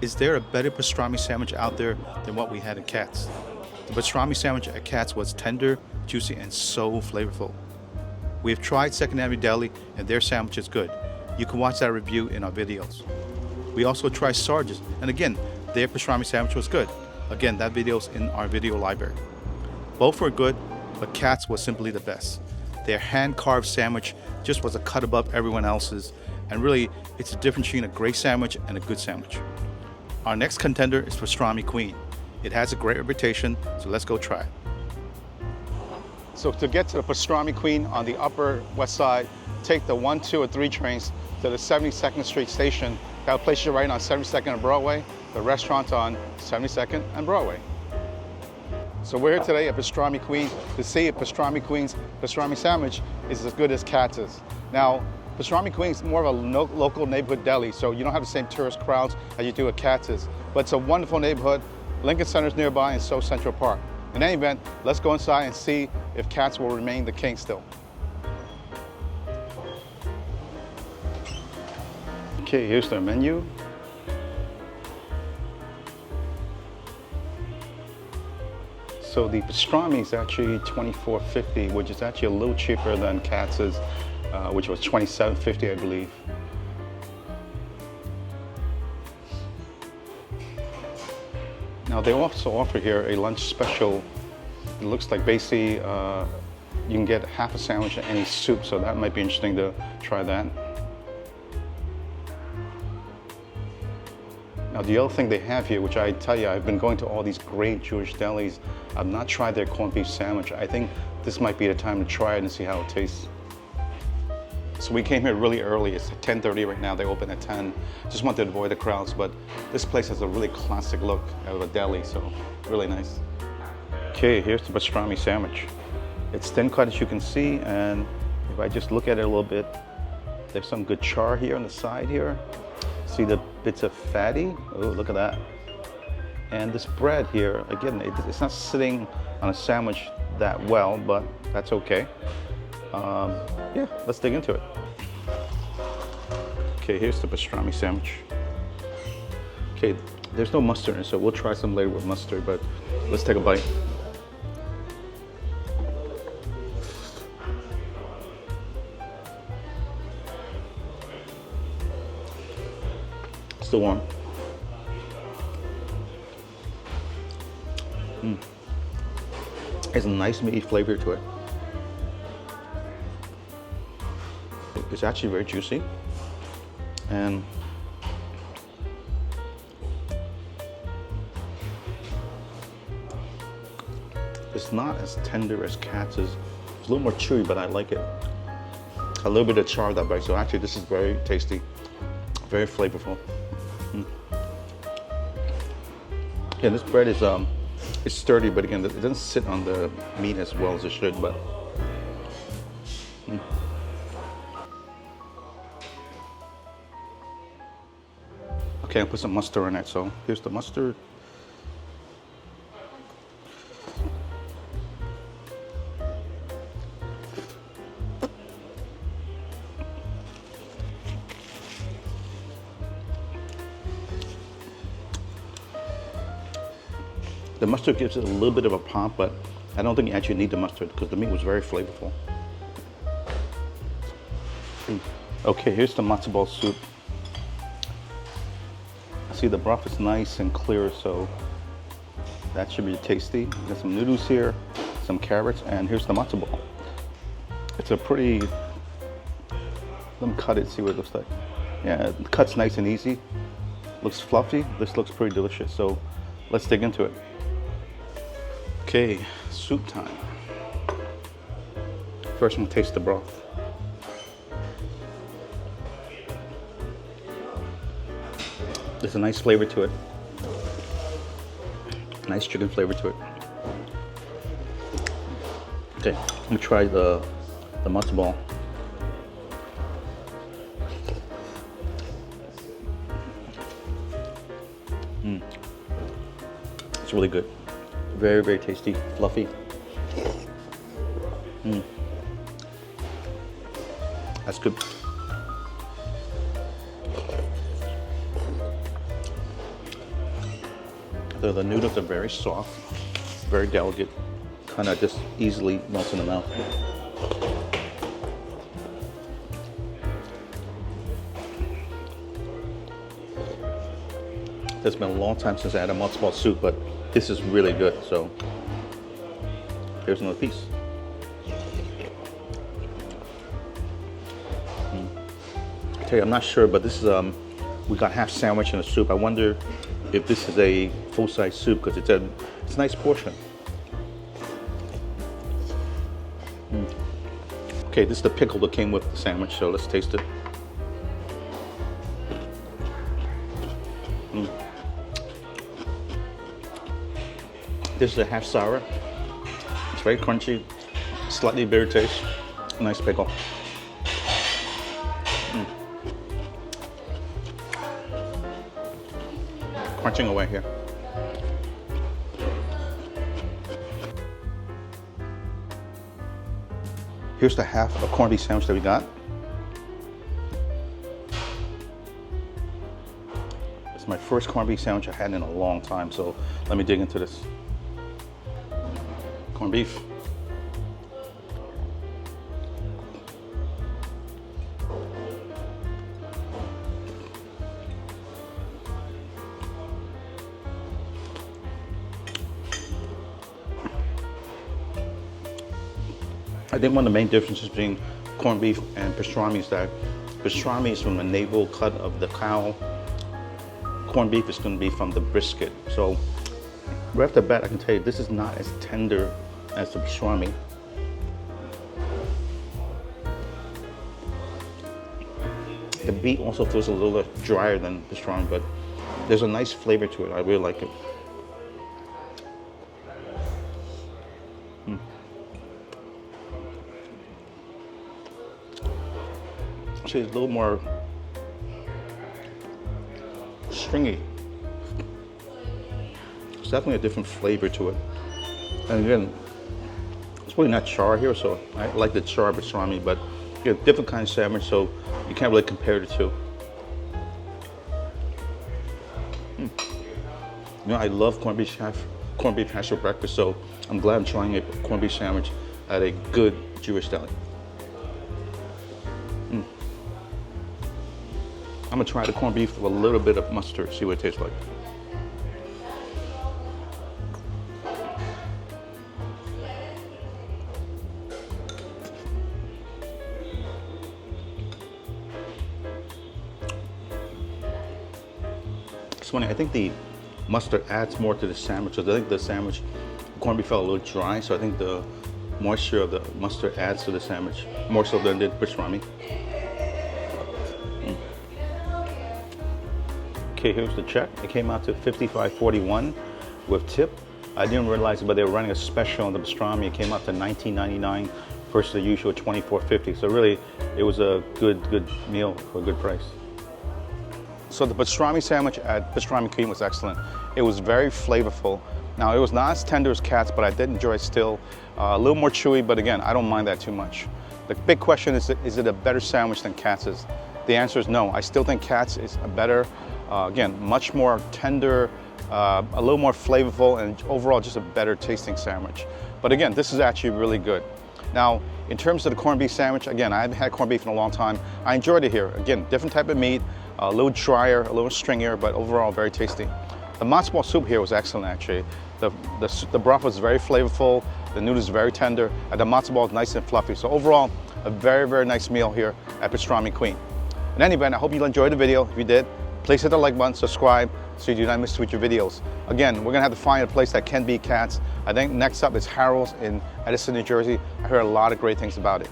Is there a better pastrami sandwich out there than what we had at Katz? The pastrami sandwich at Katz was tender, juicy, and so flavorful. We have tried Second Ave Deli and their sandwich is good. You can watch that review in our videos. We also tried Sarge's, and again, their pastrami sandwich was good. Again, that video's in our video library. Both were good, but Katz was simply the best. Their hand-carved sandwich just was a cut above everyone else's, and really, it's a difference between a great sandwich and a good sandwich. Our next contender is Pastrami Queen. It has a great reputation, so let's go try it. So to get to the Pastrami Queen on the Upper West Side, take the 1, 2, or 3 trains to the 72nd Street station. That'll place you right on 72nd and Broadway. The restaurant's on 72nd and Broadway. So we're here today at Pastrami Queen to see if Pastrami Queen's pastrami sandwich is as good as Katz's. Now, Pastrami Queen is more of a local neighborhood deli, so you don't have the same tourist crowds as you do at Katz's. But it's a wonderful neighborhood. Lincoln Center's nearby and so Central Park. In any event, let's go inside and see if Katz will remain the king still. Okay, here's their menu. So the pastrami is actually $24.50, which is actually a little cheaper than Katz's, which was $27.50, I believe. Now they also offer here a lunch special. It looks like basically you can get half a sandwich and any soup, so that might be interesting to try that. Now the other thing they have here, which I tell you, I've been going to all these great Jewish delis. I've not tried their corned beef sandwich. I think this might be the time to try it and see how it tastes. So we came here really early. It's 10:30 right now. They open at 10. Just wanted to avoid the crowds, but this place has a really classic look of a deli, so really nice. Okay, here's the pastrami sandwich. It's thin cut as you can see, and if I just look at it a little bit, there's some good char here on the side here. See the bits of fatty? Oh, look at that. And this bread here, again, it's not sitting on a sandwich that well, but that's okay. Yeah, let's dig into it. Okay, here's the pastrami sandwich. Okay, there's no mustard in it, so we'll try some later with mustard, but let's take a bite. Still warm. Has a nice meaty flavor to it. It's actually very juicy, and it's not as tender as Katz's. It's a little more chewy, but I like it. A little bit of char that bite, so actually this is very tasty, very flavorful. Yeah, this bread is it's sturdy, but again, it doesn't sit on the meat as well as it should. But okay, I'll put some mustard in it. So here's the mustard. The mustard gives it a little bit of a pop, but I don't think you actually need the mustard because the meat was very flavorful. Okay, here's the matzo ball soup. See, the broth is nice and clear, so that should be tasty. Got some noodles here, some carrots, and here's the matzo ball. It's a pretty, let me cut it, see what it looks like. Yeah, it cuts nice and easy. Looks fluffy. This looks pretty delicious, so let's dig into it. Okay, soup time. First, I'm gonna taste the broth. There's a nice flavor to it. Nice chicken flavor to it. Okay, I'm gonna try the matzo ball. It's really good. Very, very tasty, fluffy. That's good. The noodles are very soft, very delicate, kind of just easily melts in the mouth. It's been a long time since I had a matzo ball soup, but this is really good. So here's another piece. I tell you, I'm not sure, but this is we got half sandwich in a soup. I wonder if this is a full-size soup because it's a nice portion. Okay, this is the pickle that came with the sandwich, so let's taste it. This is a half sour. It's very crunchy, slightly bitter taste. Nice pickle. Crunching away here. Here's the half of corned beef sandwich that we got. It's my first corned beef sandwich I had in a long time, so let me dig into this. Corned beef. I think one of the main differences between corned beef and pastrami is that pastrami is from the navel cut of the cow. Corned beef is going to be from the brisket. So right off the bat, I can tell you this is not as tender as the pastrami. The meat also feels a little bit drier than pastrami, but there's a nice flavor to it. I really like it. Actually, it's a little more stringy. It's definitely a different flavor to it. And again, it's really not char here, so I like the char pastrami, but you get a different kind of sandwich, so you can't really compare the two. You know, I love corned beef hash for breakfast, so I'm glad I'm trying a corned beef sandwich at a good Jewish deli. I'm gonna try the corned beef with a little bit of mustard, see what it tastes like. It's funny, I think the mustard adds more to the sandwich. I think the sandwich, corned beef felt a little dry, so I think the moisture of the mustard adds to the sandwich, more so than the pastrami. Okay, here's the check. It came out to $55.41 with tip. I didn't realize it, but they were running a special on the pastrami. It came out to $19.99 versus the usual $24.50. So really, it was a good meal for a good price. So the pastrami sandwich at Pastrami Queen was excellent. It was very flavorful. Now, it was not as tender as Katz, but I did enjoy it still. A little more chewy, but again, I don't mind that too much. The big question is it a better sandwich than Katz's? The answer is no. I still think Katz is a better, again, much more tender, a little more flavorful, and overall just a better tasting sandwich. But again, this is actually really good. Now, in terms of the corned beef sandwich, again, I haven't had corned beef in a long time. I enjoyed it here. Again, different type of meat, a little drier, a little stringier, but overall very tasty. The matzo ball soup here was excellent, actually. The broth was very flavorful, the noodles very tender, and the matzo ball is nice and fluffy. So overall, a very nice meal here at Pastrami Queen. In any event, I hope you enjoyed the video. If you did, please hit the like button, subscribe, so you do not miss future videos. Again, we're gonna have to find a place that can beat Katz. I think next up is Harold's in Edison, New Jersey. I heard a lot of great things about it.